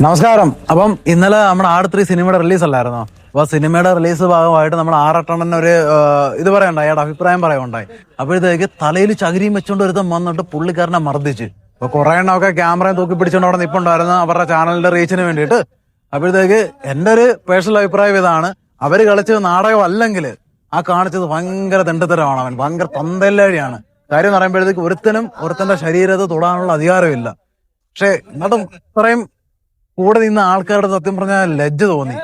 നമസ്കാരം. അപ്പം ഇന്നലെ നമ്മുടെ ആട് 3 സിനിമയുടെ റിലീസ് അല്ലായിരുന്നോ? അപ്പൊ സിനിമയുടെ റിലീസ് ഭാഗമായിട്ട് നമ്മൾ ആറട്ടണ്ണൻ ഒരു ഇത് പറയണ്ടായി, അയാളുടെ അഭിപ്രായം പറയുണ്ടായി. അപ്പോഴത്തേക്ക് തലയിൽ ചകിരിയും വെച്ചോണ്ട് ഒരുത്തം വന്നിട്ട് പുള്ളിക്കാരനെ മർദ്ദിച്ച്. അപ്പൊ കുറെ എണ്ണമൊക്കെ ക്യാമറയും തൂക്കി പിടിച്ചോണ്ട് അവിടെ നിപ്പുണ്ടായിരുന്നു അവരുടെ ചാനലിന്റെ റീച്ചിന് വേണ്ടിയിട്ട്. അപ്പോഴത്തേക്ക് എന്റെ ഒരു പേഴ്സണൽ അഭിപ്രായം ഇതാണ്, അവര് കളിച്ചത് നാടകം അല്ലെങ്കിൽ ആ കാണിച്ചത് ഭയങ്കര തെണ്ടത്തരമാണ്. അവൻ ഭയങ്കര തന്തല്ലാഴിയാണ്. കാര്യം എന്ന് പറയുമ്പോഴത്തേക്ക് ഒരുത്തന്റെ ശരീരത്തെ തൊടാനുള്ള അധികാരമില്ല. പക്ഷെ എന്നിട്ടും ഇത്രയും കൂടെ നിന്ന ആൾക്കാരുടെ സത്യം പറഞ്ഞാൽ ലജ്ജ തോന്നി.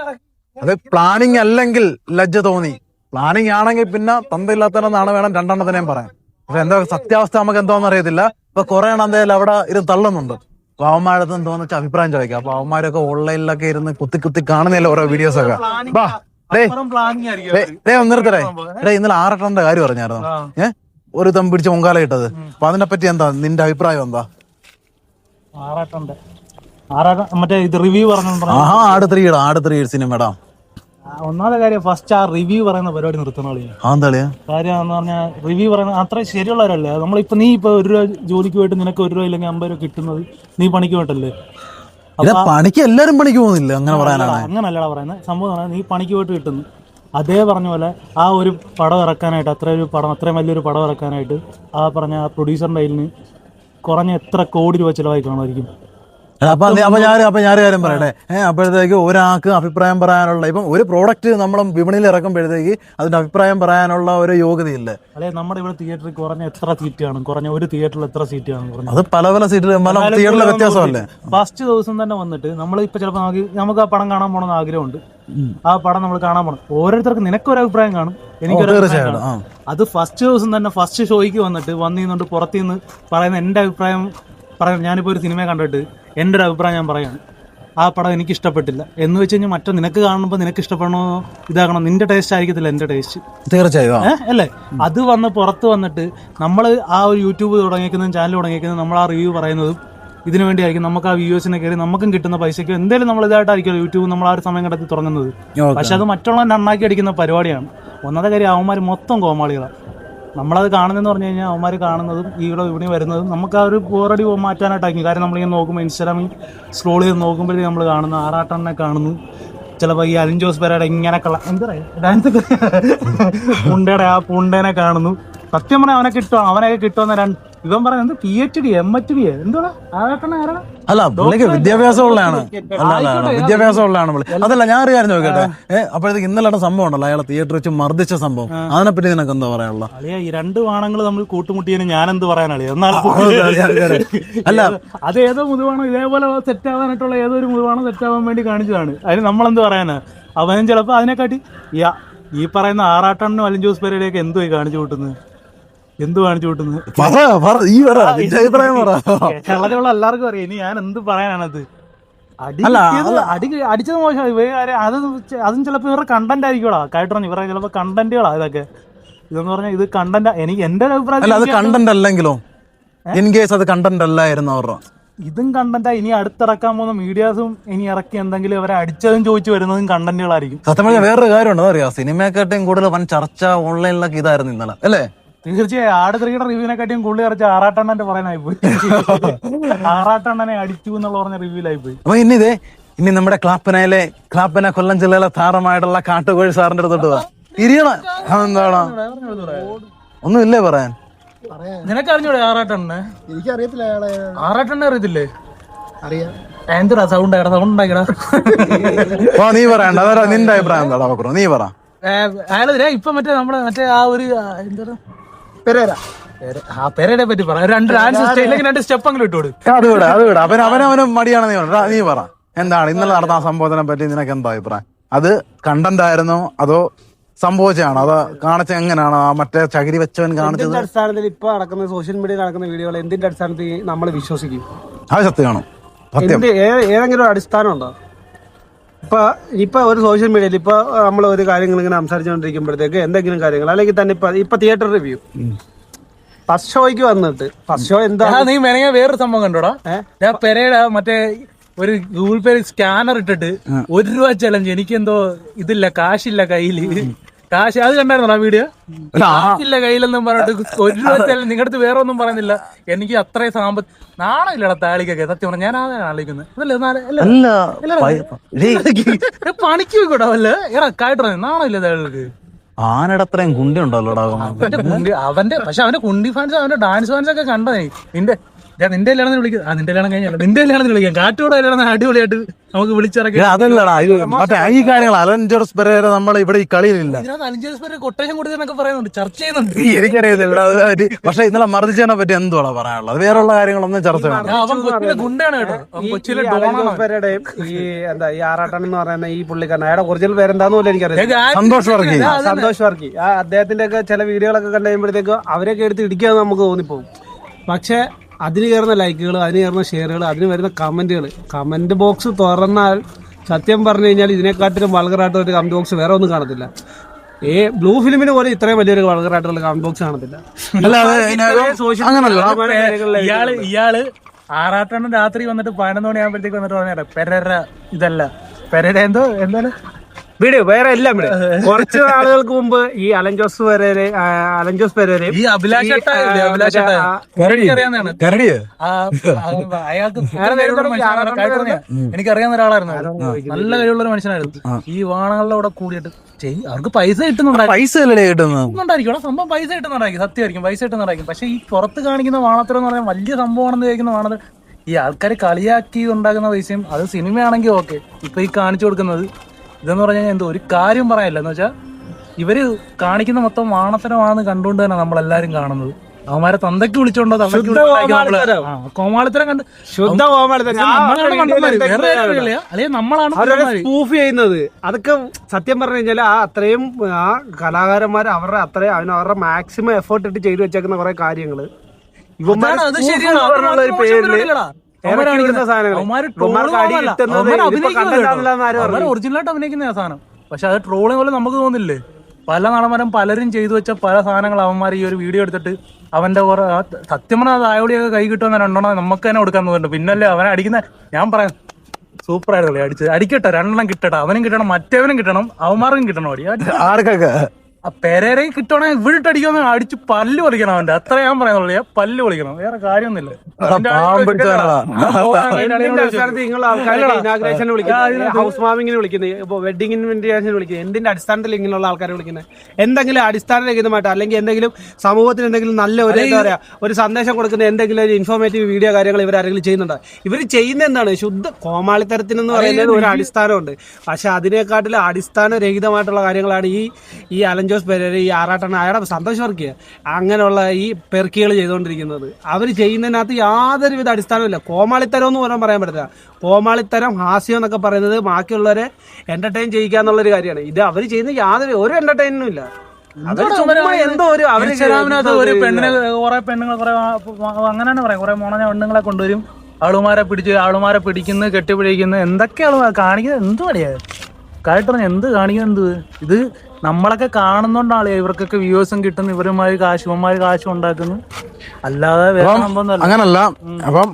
അത് പ്ലാനിങ് അല്ലെങ്കിൽ ലജ്ജ തോന്നി. പ്ലാനിങ് ആണെങ്കിൽ പിന്നെ തന്തയില്ലാത്തതെന്നാണ് വേണം രണ്ടെണ്ണത്തിനെയും പറയാൻ. പക്ഷെ എന്താ സത്യാവസ്ഥ നമുക്ക് എന്തോന്ന് അറിയത്തില്ല. ഇപ്പൊ കുറെ എണ്ണം എന്തായാലും അവിടെ ഇത് തള്ളുന്നുണ്ട്. അപ്പൊ അവന്മാരടുത്ത് എന്തോന്ന് വെച്ചാൽ അഭിപ്രായം ചോദിക്കാം. അപ്പൊ അവന്മാരൊക്കെ ഓൺലൈനിലൊക്കെ ഇരുന്ന് കുത്തി കാണുന്നില്ല ഓരോ വീഡിയോസ് ഒക്കെ. നിർത്തരേ ഇന്നലെ ആറട്ടന്റെ കാര്യം പറഞ്ഞായിരുന്നു. ഒരു തം പിടിച്ച് പൊങ്കാല ഇട്ടത്. അപ്പൊ അതിനെപ്പറ്റി എന്താ നിന്റെ അഭിപ്രായം എന്താ? മറ്റേ ഇത് റിവ്യൂ പറഞ്ഞു ആട് 3 സിനിമയുടെ ഒന്നാമത്തെ കാര്യം, ഫസ്റ്റ് ആ റിവ്യൂ പറയുന്ന പരിപാടി നിർത്തണ കാര്യം എന്ന് പറഞ്ഞാൽ റിവ്യൂ പറയുന്നത് അത്ര ശരിയുള്ളവരല്ലേ. നമ്മളിപ്പോ നീ ഇപ്പൊ 1 രൂപ ജോലിക്ക് പോയിട്ട് നിനക്ക് 1 രൂപ ഇല്ലെങ്കിൽ 50 രൂപ കിട്ടുന്നത് നീ പണിക്ക് പോയിട്ടല്ലേ. പണിക്ക് എല്ലാരും പണിക്ക് പോകുന്നില്ല, അങ്ങനെ പറയാനാണ്. അങ്ങനല്ലടാ പറയുന്നത്. സംഭവം നീ പണിക്ക് പോയിട്ട് കിട്ടുന്നു. അതേ പറഞ്ഞ പോലെ ആ ഒരു പടം ഇറക്കാനായിട്ട് അത്രയും വലിയൊരു പടം ഇറക്കാനായിട്ട് ആ പറഞ്ഞ ആ പ്രൊഡ്യൂസറിന്റെ കയ്യിൽ നിന്ന് കുറഞ്ഞ എത്ര കോടി രൂപ ചിലവായി കാണുമായിരിക്കും. അപ്പൊ ഞാൻ കാര്യം പറയട്ടെ. അപ്പോഴത്തേക്ക് ഒരാൾക്ക് അഭിപ്രായം പറയാനുള്ള, ഇപ്പം ഒരു പ്രോഡക്റ്റ് നമ്മൾ വിപണിയിൽ ഇറക്കുമ്പോഴത്തേക്ക് അതിന്റെ അഭിപ്രായം പറയാനുള്ള ഒരു യോഗ്യതയില്ല. അല്ലെ നമ്മുടെ ഇവിടെ തിയേറ്ററിൽ കുറഞ്ഞ എത്ര സീറ്റ് കാണും? കുറഞ്ഞ ഒരു തിയേറ്ററിൽ എത്ര സീറ്റ് കാണും? അത് പല തിയേറ്ററിലെ വ്യത്യാസമല്ലേ. ഫസ്റ്റ് ദിവസം തന്നെ വന്നിട്ട് നമ്മളിപ്പോ ചിലപ്പോൾ നമുക്ക് ആ പടം കാണാൻ പോകണമെന്ന് ആഗ്രഹമുണ്ട്. ആ പടം നമ്മൾ കാണാൻ പോകണം. ഓരോരുത്തർക്ക് നിനക്കൊരു അഭിപ്രായം കാണും, എനിക്കൊരു അഭിപ്രായം കാണും. അത് ഫസ്റ്റ് ദിവസം തന്നെ ഫസ്റ്റ് ഷോയ്ക്ക് വന്നിട്ട് പുറത്തുനിന്ന് പറയുന്ന എന്റെ അഭിപ്രായം പറയാം. ഞാനിപ്പോൾ ഒരു സിനിമ കണ്ടിട്ട് എൻ്റെ ഒരു അഭിപ്രായം ഞാൻ പറയാണ്, ആ പടം എനിക്ക് ഇഷ്ടപ്പെട്ടില്ല എന്ന് വെച്ച് കഴിഞ്ഞാൽ മറ്റേ നിനക്ക് കാണുമ്പോൾ നിനക്ക് ഇഷ്ടപ്പെടണോ ഇതാകണം, നിന്റെ ടേസ്റ്റ് ആയിരിക്കത്തില്ല എൻ്റെ ടേസ്റ്റ്. തീർച്ചയായും അല്ലേ? അത് പുറത്ത് വന്നിട്ട് നമ്മൾ ആ ഒരു യൂട്യൂബ് തുടങ്ങിയിരിക്കുന്നതും ചാനൽ തുടങ്ങിയിരിക്കുന്നതും നമ്മൾ ആ റിവ്യൂ പറയുന്നതും ഇതിനു വേണ്ടിയായിരിക്കും. നമുക്ക് ആ വ്യൂവേഴ്സിനെ കയറി നമുക്കും കിട്ടുന്ന പൈസയ്ക്ക് എന്തെങ്കിലും നമ്മൾ ഇതായിട്ടായിരിക്കും യൂട്യൂബ് നമ്മൾ ആ ഒരു സമയം കണ്ടെത്തി തുടങ്ങുന്നത്. പക്ഷെ അത് മറ്റുള്ള നന്നാക്കി അടിക്കുന്ന പരിപാടിയാണ്. ഒന്നാമത്തെ കാര്യം, അവന്മാർ മൊത്തം കോമാളികളാണ്. നമ്മളത് കാണുന്നതെന്ന് പറഞ്ഞു കഴിഞ്ഞാൽ അവന്മാർ കാണുന്നതും ഇവിടെ വരുന്നതും നമുക്ക് ആ ഒരു ബോറടി മാറ്റാനായിട്ടായിരിക്കും. കാരണം നമ്മളിങ്ങനെ നോക്കുമ്പോൾ ഇൻസ്റ്റാഗ്രാമിൽ സ്ക്രോൾ ചെയ്ത് നോക്കുമ്പോഴത്തേക്ക് നമ്മൾ കാണുന്നു ആറാട്ടണ്ണനെ കാണുന്നു, ചിലപ്പോൾ ഈ അലിൻ ജോസ് പെരയുടെ ഇങ്ങനെയൊക്കെയുള്ള എന്താ പറയുക ഡാൻസ് പുണ്ടയുടെ ആ പുണ്ടേനെ കാണുന്നു. സത്യം പറഞ്ഞാൽ അവനൊക്കെ കിട്ടുമെന്ന് ഇവൻ പറയുന്നത് PhD MHD എന്തുവാ ആറാട്ടണ്ണ ആരാ? അല്ല പുള്ളിക്ക് വിദ്യാഭ്യാസമുള്ളതാണ്. അതല്ല ഞാൻ അറിയാൻ ചോദിക്കട്ടെ. അപ്പോഴത്തേക്ക് ഇന്നലെ സംഭവം ഉണ്ടല്ലോ, അയാളെ തിയേറ്റർ വെച്ച് മർദ്ദിച്ച സംഭവം, അതിനെപ്പറ്റി നിനക്ക് എന്താ പറയാനുള്ള? അളിയാ, ഈ 2 വാണങ്ങൾ നമ്മൾ കൂട്ടുമുട്ടിയതിന് ഞാൻ എന്ത് പറയാനളിയാ? അല്ല അത് ഏതോ മുതുവാണോ ഇതേപോലെ സെറ്റ് ആവാനായിട്ടുള്ള ഏതോ ഒരു മുതുവാണോ സെറ്റ് ആവാൻ വേണ്ടി കാണിച്ചതാണ്. അതിന് നമ്മളെന്ത് പറയാനാ? അവനും ചിലപ്പോൾ അതിനെക്കാട്ടി ഈ പറയുന്ന ആറാട്ടണ്ണനും അലിൻ ജോസ് പെരയുടെയൊക്കെ എന്തുവായി കാണിച്ചു കൂട്ടുന്നത്? കേരളത്തിലുള്ള എല്ലാവർക്കും അറിയാം. ഇനി ഞാൻ എന്ത് പറയാനാണത്? അടിച്ചത് മോശം. അതും ചിലപ്പോൾ ഇവരുടെ കണ്ടന്റ് ആയിരിക്കുമോ കേട്ടോ. ഇവരുടെ ചിലപ്പോൾ കണ്ടന്റുകളാ ഇതൊക്കെ. ഇതെന്ന് പറഞ്ഞാൽ ഇത് കണ്ടന്റ്. എനിക്ക് എന്റെ അഭിപ്രായം അത് കണ്ടന്റ് അല്ലെങ്കിലോ, ഇൻ കേസ് അത് കണ്ടന്റ് അല്ലായിരുന്നു അവരുടെ, ഇതും കണ്ടന്റാ. ഇനി അടുത്തിറക്കാൻ പോകുന്ന മീഡിയാസും ഇനി ഇറക്കി എന്തെങ്കിലും അവരെ അടിച്ചതും ചോദിച്ചു വരുന്നതും കണ്ടന്റുകളായിരിക്കും. സത്യം പറഞ്ഞാൽ വേറൊരു കാര്യമുണ്ട്, അറിയാം, സിനിമയെക്കാട്ടും കൂടുതൽ വൻ ചർച്ച ഓൺലൈനിലൊക്കെ ഇതായിരുന്നു ഇന്നലെ, അല്ലേ? തീർച്ചയായും ആട് 3യുടെ റിവ്യൂവിനെക്കാട്ടിയും കൂടുതൽ ഇറച്ച ആറാട്ടണ്ണന്റെ പറയാനായി പോയി. ആറാട്ടണ്ണനെ അടിച്ചു എന്നുള്ള പറഞ്ഞ റിവ്യൂലായി പോയി. അപ്പൊ ഇനി നമ്മുടെ ക്ലാപ്പന കൊല്ലം ജില്ലയിലെ താരമായിട്ടുള്ള കാട്ടുകോഴി സാറിന്റെ അടുത്തോട്ട് പോവാ. എന്താണ് ഒന്നും ഇല്ലേ പറയാൻ? നിനക്ക് അറിഞ്ഞൂടെ ആറാട്ടണ്ണനെ? എനിക്ക് അറിയത്തില്ല. ആറാട്ടണ്ണനെ അറിയത്തില്ലേ? അറിയാം. എന്തിനാ സൗണ്ട് ഉണ്ടാക്കിടാ? നീ പറയണ്ട, അതാ നിന്റെ അഭിപ്രായം എന്താ? നീ പറ. അയാളെതിരെ ഇപ്പൊ മറ്റേ ആ ഒരു എന്താ പെരേരെ പറ്റി പറ. 2 സ്റ്റെപ്പ് അങ്ങനെ ഇട്ടോട്. അത് വിട അവനവനും മടിയാണെന്ന് നീ പറ. എന്താണ് ഇന്നലെ നടന്ന ആ സംഭവത്തിനെ പറ്റി നിനക്ക് എന്താ അഭിപ്രായം? അത് കണ്ടന്റ് ആയിരുന്നോ അതോ സംഭവിച്ചാണോ? അത് കാണിച്ച എങ്ങനെയാണ്? ആ മറ്റേ ചകിരി വെച്ചവൻ കാണിച്ചത് അടിസ്ഥാനത്തിൽ ഇപ്പൊ നടക്കുന്ന സോഷ്യൽ മീഡിയയിൽ നടക്കുന്ന വീഡിയോകൾ എന്തിന്റെ അടിസ്ഥാനത്തിൽ നമ്മൾ വിശ്വസിക്കും? അത് സത്യമാണോ? ഏതെങ്കിലും അടിസ്ഥാനം ഉണ്ടോ? ഇപ്പൊ ഒരു സോഷ്യൽ മീഡിയയിൽ ഇപ്പൊ നമ്മൾ ഒരു കാര്യങ്ങൾ ഇങ്ങനെ സംസാരിച്ചുകൊണ്ടിരിക്കുമ്പോഴത്തേക്ക് എന്തെങ്കിലും കാര്യങ്ങൾ അല്ലെങ്കിൽ തന്നെ ഇപ്പൊ തിയേറ്റർ റിവ്യൂ ഫസ്റ്റ് ഷോയ്ക്ക് വന്നിട്ട് ഫസ്റ്റ് ഷോ എന്താ നീ വേണമെങ്കിൽ വേറൊരു സംഭവം കണ്ടോടാ. ഞാൻ പെരയുടെ മറ്റേ ഒരു ഗൂഗിൾ പേ സ്കാനർ ഇട്ടിട്ട് 1 രൂപ ചലഞ്ച്, എനിക്കെന്തോ ഇതില്ല, കാശില്ല കയ്യില്, കാശ് അത് കണ്ടായിരുന്നു ആ വീഡിയോ ഇല്ല കയ്യിലെന്നും പറഞ്ഞിട്ട് ഒരു രൂപ നിങ്ങളുടെ അടുത്ത് വേറെ ഒന്നും പറയുന്നില്ല. എനിക്ക് അത്രയും നാണമില്ലടാ താളിക്കൊക്കെ. സത്യം പറഞ്ഞാൽ ഞാൻ അതാണ് ആലോചിക്കുന്നത്. പണിക്ക് പോയിക്കോട്ടെ വല്ല എടാ കായിട്ട് നാണമില്ല താളുകൾക്ക്. ആനയുടെ അത്രയും കുണ്ടി ഉണ്ടല്ലോടാ അവന്റെ. പക്ഷെ അവന്റെ കുണ്ടി ഫാൻസ് അവന്റെ ഡാൻസ് ഫാൻസ് ഒക്കെ കണ്ടേ. നിന്റെ കല്യാണത്തിന് വിളിക്കാം. നിന്റെ കല്യാണം കഴിഞ്ഞാൽ നിന്റെ കല്യാണത്തിന് വിളിക്കാം. കാറ്റോടെ കല്യാണം അടിപൊളിയായിട്ട് നമുക്ക് വിളിച്ചിറക്കി. അതല്ലടാ മറ്റേ ഈ കാര്യങ്ങൾ അലൻ ജോസ് പെരേര നമ്മൾ ഇവിടെ ഈ കളിയിലില്ല. അലൻ ജോസ് പെരേര കൊട്ടേഷൻ കൊടുത്തെന്നൊക്കെ പറയുന്നുണ്ട്, ചർച്ച ചെയ്യുന്നുണ്ട്. എനിക്കറിയത്തില്ല. പക്ഷെ ഇന്നലെ മർദ്ദിച്ചതിനെ പറ്റി എന്തുവാ പറയാനുള്ളത്? വേറെയുള്ള കാര്യങ്ങളൊന്നും ചർച്ച ചെയ്യണം. അവൻ കൊച്ചിലെ ഗുണ്ടാണ് കേട്ടോ. കൊച്ചിലെ ഈ എന്താ ഈ ആറാട്ടൻ എന്ന് പറയുന്ന ഈ പുള്ളിക്കാരൻ അയാളുടെ ഒറിജിനൽ പേരെന്താന്ന് പോലും എനിക്കറിയാം. സന്തോഷ് വർക്കി. അദ്ദേഹത്തിന്റെ ഒക്കെ ചില വീഡിയോകളൊക്കെ കണ്ടു കഴിയുമ്പോഴത്തേക്ക് അവരൊക്കെ എടുത്ത് ഇടിക്കാന്ന് നമുക്ക് തോന്നിപ്പോകും. പക്ഷെ അതിന് കയറുന്ന ലൈക്കുകൾ, അതിന് കയറുന്ന ഷെയറുകൾ, അതിന് വരുന്ന കമന്റുകൾ, കമന്റ് ബോക്സ് തുറന്നാൽ സത്യം പറഞ്ഞു കഴിഞ്ഞാൽ ഇതിനെക്കാട്ടിലും വൾഗറായിട്ട് ഒരു കമന്റ് ബോക്സ് വേറെ ഒന്നും കാണത്തില്ല. ബ്ലൂ ഫിലിമിന് പോലെ ഇത്രയും വലിയൊരു വൾഗറായിട്ടുള്ള കമന്റ് ബോക്സ് കാണത്തില്ല. ഇയാള് ആറാട്ടെണ്ണം രാത്രി വന്നിട്ട് 11 മണിയാകുമ്പോഴത്തേക്ക് വന്നിട്ട് പറഞ്ഞ പെരര ഇതല്ല പെരര എന്താണ് വീഡിയോ വേറെ എല്ലാം ഇവിടെ. കുറച്ച് ആളുകൾക്ക് മുമ്പ് ഈ അലൻ ജോസ് പെരേര ഈ അഭിലാഷ് എനിക്കറിയാവുന്ന ഒരാളായിരുന്നു. നല്ല കഴിവുള്ള ഒരു മനുഷ്യനായിരുന്നു. ഈ വാണങ്ങളുടെ കൂടെ കൂടിയിട്ട് അവർക്ക് പൈസ കിട്ടുന്നുണ്ടായിരിക്കും. സംഭവം പൈസ കിട്ടുന്നുണ്ടായിരിക്കും. സത്യമായിരിക്കും പൈസ കിട്ടുന്നുണ്ടായിരിക്കും. പക്ഷെ ഈ പുറത്ത് കാണിക്കുന്ന വാണത്തരം എന്ന് പറഞ്ഞാൽ വലിയ സംഭവമാണെന്ന് ചോദിക്കുന്ന വാണത്തരം ഈ ആൾക്കാർ കളിയാക്കി ഉണ്ടാക്കുന്ന പൈസയും അത് സിനിമയാണെങ്കിൽ ഓക്കെ. ഇപ്പൊ ഈ കാണിച്ചു കൊടുക്കുന്നത് ഇതെന്ന് പറഞ്ഞാൽ എന്തോ ഒരു കാര്യം പറയാനില്ല. എന്ന് വെച്ചാൽ ഇവര് കാണിക്കുന്ന മൊത്തം വാണത്തരമാണെന്ന് കണ്ടുകൊണ്ട് തന്നെ നമ്മളെല്ലാരും കാണുന്നത്. അവന്മാരെ തന്തയ്ക്ക് വിളിച്ചോണ്ടോ കോമാളിത്തരം കണ്ട് ശുദ്ധ അല്ലെങ്കിൽ നമ്മളാണ് പ്രൂഫ് ചെയ്യുന്നത്. അതൊക്കെ സത്യം പറഞ്ഞു കഴിഞ്ഞാൽ ആ അത്രയും ആ കലാകാരന്മാർ അവരുടെ അത്രയും അവരുടെ മാക്സിമം എഫേർട്ട് ഇട്ട് ചെയ്തു വെച്ചേക്കുന്ന കുറെ കാര്യങ്ങള് ഇവന്മാരുടെ പേരില് ഒറിജിനലായിട്ട് അഭിനയിക്കുന്ന സാധനം. പക്ഷെ അത് ട്രോളിങ് പോലെ നമുക്ക് തോന്നില്ലേ? പല നടന്മാരും പലരും ചെയ്തു വെച്ച പല സാധനങ്ങൾ അവന്മാർ ഈ ഒരു വീഡിയോ എടുത്തിട്ട് അവന്റെ കുറെ സത്യം പറഞ്ഞാൽ അത് അയോടിയൊക്കെ കൈ കിട്ടുമെന്ന് രണ്ടെണ്ണം നമുക്ക് തന്നെ കൊടുക്കാൻ തോന്നുന്നുണ്ട്. പിന്നല്ലേ അവനെ അടിക്കുന്ന ഞാൻ പറയാം സൂപ്പറായിരുന്നു അടിക്കട്ടെ 2 എണ്ണം കിട്ടട്ടെ. അവനും കിട്ടണം, മറ്റവനും കിട്ടണം, അവന്മാർക്കും കിട്ടണം. ആർക്കൊക്കെ പെരേരയും കിട്ടണമെങ്കിൽ ഇവിടിട്ട് അടിക്കുമെന്ന് അടിച്ച് പല്ല് പൊളിക്കണം അവന്റെ. അത്ര ഞാൻ പറയുന്നുള്ളൂ, പല്ല് പൊളിക്കണം, വേറെ കാര്യമൊന്നുമില്ല. ഇനാഗ്രേഷൻ വിളിക്കുന്നത്, ഹൗസ് വാമിങ്ങിന് വിളിക്കുന്നത്, ഇപ്പൊ വെഡിങ് ഇൻവിറ്റേഷന് വിളിക്കുന്നത്, എന്തിന്റെ അടിസ്ഥാനത്തിൽ ഇങ്ങനെയുള്ള ആൾക്കാരെ വിളിക്കുന്നത്? എന്തെങ്കിലും അടിസ്ഥാനരഹിതമായിട്ട് അല്ലെങ്കിൽ എന്തെങ്കിലും സമൂഹത്തിന് എന്തെങ്കിലും നല്ല ഒരു എന്താ പറയാ ഒരു സന്ദേശം കൊടുക്കുന്ന എന്തെങ്കിലും ഒരു ഇൻഫോർമേറ്റീവ് വീഡിയോ കാര്യങ്ങൾ ഇവരാരെങ്കിലും ചെയ്യുന്നുണ്ടോ? ഇവർ ചെയ്യുന്ന എന്താണ്? ശുദ്ധ കോമാളിത്തരത്തിനെന്ന് പറയുന്നത് ഒരു അടിസ്ഥാനമുണ്ട്. പക്ഷെ അതിനെക്കാട്ടിലും അടിസ്ഥാനരഹിതമായിട്ടുള്ള കാര്യങ്ങളാണ് ഈ അലൻ ജോസ് പെരേര, ഈ ആറാട്ടണ്ണ, അയാളുടെ സന്തോഷ് വർക്കി അങ്ങനെയുള്ള ഈ പെർക്കികൾ ചെയ്തുകൊണ്ടിരിക്കുന്നത്. അവർ ചെയ്യുന്നതിനകത്ത് യാതൊരുവിധ അടിസ്ഥാനമില്ല. കോമാളിത്തരം എന്ന് പോലും പറയാൻ പറ്റില്ല. കോമാളിത്തരം, ഹാസ്യം എന്നൊക്കെ പറയുന്നത് ബാക്കിയുള്ളവരെ എന്റർടൈൻ ചെയ്യിക്കുക എന്നുള്ളൊരു കാര്യമാണ്. ഇത് അവർ ചെയ്യുന്ന യാതൊരു ഒരു എന്റർടൈനും ഇല്ല. എന്തോ ഒരു പെണ്ണിനെ കുറെ പെണ്ണുങ്ങൾ കുറെ അങ്ങനെയാണ് പറയാം, കുറെ മോണ പെണ്ണുങ്ങളെ കൊണ്ടുവരും, ആളുമാരെ പിടിക്കുന്നു, കെട്ടിപ്പിടിക്കുന്നു, എന്തൊക്കെയാണ് കാണിക്കുന്നത്? എന്ത് പണിയാ കാര്യം എന്ത് കാണിക്കുന്നത്? എന്ത് ഇത് നമ്മളൊക്കെ കാണുന്നോണ്ടാണ് ഇവർക്കൊക്കെ വ്യൂവേഴ്സും കിട്ടുന്നു, ഇവന്മാര് കാശ് ഉണ്ടാക്കുന്നു. അല്ലാതെ അങ്ങനല്ല. അപ്പം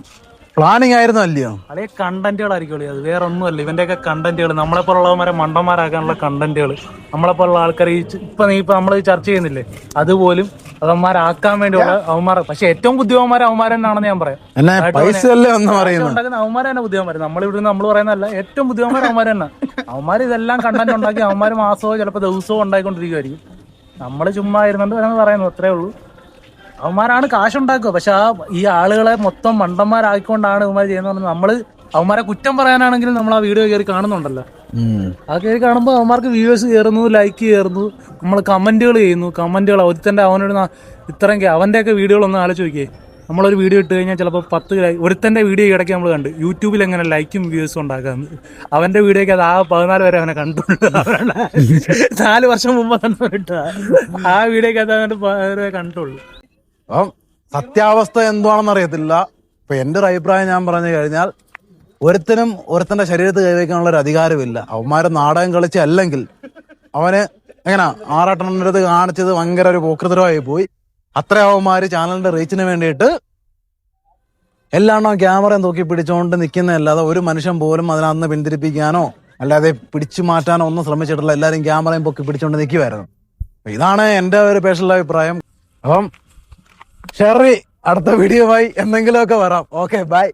പ്ലാനിങ് ആയിരുന്നു അല്ലയോ? അതേ കണ്ടന്റുകളായിരിക്കും. അത് വേറെ ഒന്നുമല്ല. ഇവന്റെയൊക്കെ കണ്ടന്റുകൾ നമ്മളെപ്പോലുള്ളവന്മാരെ മണ്ടന്മാരാക്കാനുള്ള കണ്ടന്റുകൾ, നമ്മളെപ്പോലുള്ള ആൾക്കാർ ഇപ്പൊ നമ്മൾ ചർച്ച ചെയ്യുന്നില്ലേ, അതുപോലും അവന്മാരാക്കാൻ വേണ്ടിയുള്ള അവന്മാരെ. പക്ഷെ ഏറ്റവും ബുദ്ധിമാന്മാരെ അവന്മാർ തന്നെയാണെന്ന് ഞാൻ പറയാം. അവന്മാരെ തന്നെ ബുദ്ധിമാന്മാർ. നമ്മളിവിടുന്ന് നമ്മൾ പറയുന്നതല്ല, ഏറ്റവും ബുദ്ധിമാന്മാർ അവന്മാർ തന്നെ. അവന്മാർ ഇതെല്ലാം കണ്ടന്റ് ഉണ്ടാക്കി അവന്മാർ മാസമോ ചിലപ്പോൾ ദിവസവും ഉണ്ടായിക്കൊണ്ടിരിക്കുമായിരിക്കും. നമ്മൾ ചുമ്മാ ഇരുന്നുകൊണ്ട് വേണമെന്ന് പറയുന്നു, അത്രേ ഉള്ളൂ. അവന്മാരാണ് കാശുണ്ടാക്കുക. പക്ഷെ ഈ ആളുകളെ മൊത്തം മണ്ടന്മാരാക്കിക്കൊണ്ടാണ് അവന്മാർ ചെയ്യുന്നത്. നമ്മള് അവന്മാരെ കുറ്റം പറയാനാണെങ്കിലും നമ്മൾ ആ വീഡിയോ കയറി കാണുന്നുണ്ടല്ലോ. ആ കയറി കാണുമ്പോൾ അവന്മാർക്ക് വ്യൂവേഴ്സ് കയറുന്നു, ലൈക്ക് കയറുന്നു, നമ്മൾ കമന്റുകൾ ചെയ്യുന്നു. കമന്റുകൾ ഒരുത്തന്റെ അവനോട് ഇത്രയും അവന്റെയൊക്കെ വീഡിയോകളൊന്നും ആലോചിച്ച് നോക്കിയേ. നമ്മളൊരു വീഡിയോ ഇട്ട് കഴിഞ്ഞാൽ ചിലപ്പോൾ 10 ഒരുത്തന്റെ വീഡിയോ ഇടയ്ക്ക് നമ്മൾ കണ്ട് യൂട്യൂബിൽ എങ്ങനെ ലൈക്കും വ്യൂസും ഉണ്ടാക്കാന്ന്. അവന്റെ വീഡിയോക്ക് അത് 14 വരെ അവനെ കണ്ടുള്ളൂ. 4 വർഷം മുമ്പ് ആ വീഡിയോക്ക് അത് അവന്റെ കണ്ടുള്ളൂ. അപ്പം സത്യാവസ്ഥ എന്താണെന്ന് അറിയത്തില്ല. ഇപ്പൊ എന്റെ ഒരു അഭിപ്രായം ഞാൻ പറഞ്ഞു കഴിഞ്ഞാൽ ഒരുത്തനും ഒരുത്തന്റെ ശരീരത്ത് കൈവയ്ക്കാനുള്ള ഒരു അധികാരമില്ല. അവന്മാരെ നാടകം കളിച്ച് അല്ലെങ്കിൽ അവന് എങ്ങനെ ആറാട്ടണ്ണന്റെ അടുത്ത് കാണിച്ചത് ഭയങ്കര ഒരു പോക്കൃതരമായി പോയി. അത്ര അവന്മാര് ചാനലിന്റെ റീച്ചിന് വേണ്ടിയിട്ട് എല്ലാണോ ക്യാമറയും തൂക്കി പിടിച്ചുകൊണ്ട് നിൽക്കുന്നതല്ലാതെ ഒരു മനുഷ്യൻ പോലും അതിനകത്ത് പിന്തിരിപ്പിക്കാനോ അല്ലാതെ പിടിച്ചു മാറ്റാനോ ഒന്നും ശ്രമിച്ചിട്ടില്ല. എല്ലാവരും ക്യാമറയും പൊക്കി പിടിച്ചുകൊണ്ട് നിൽക്കുമായിരുന്നു. ഇതാണ് എൻ്റെ ഒരു പേഴ്സണൽ അഭിപ്രായം. അപ്പം ഷെറി അടുത്ത വീഡിയോയുമായി എന്തെങ്കിലുമൊക്കെ വരാം. Okay, by.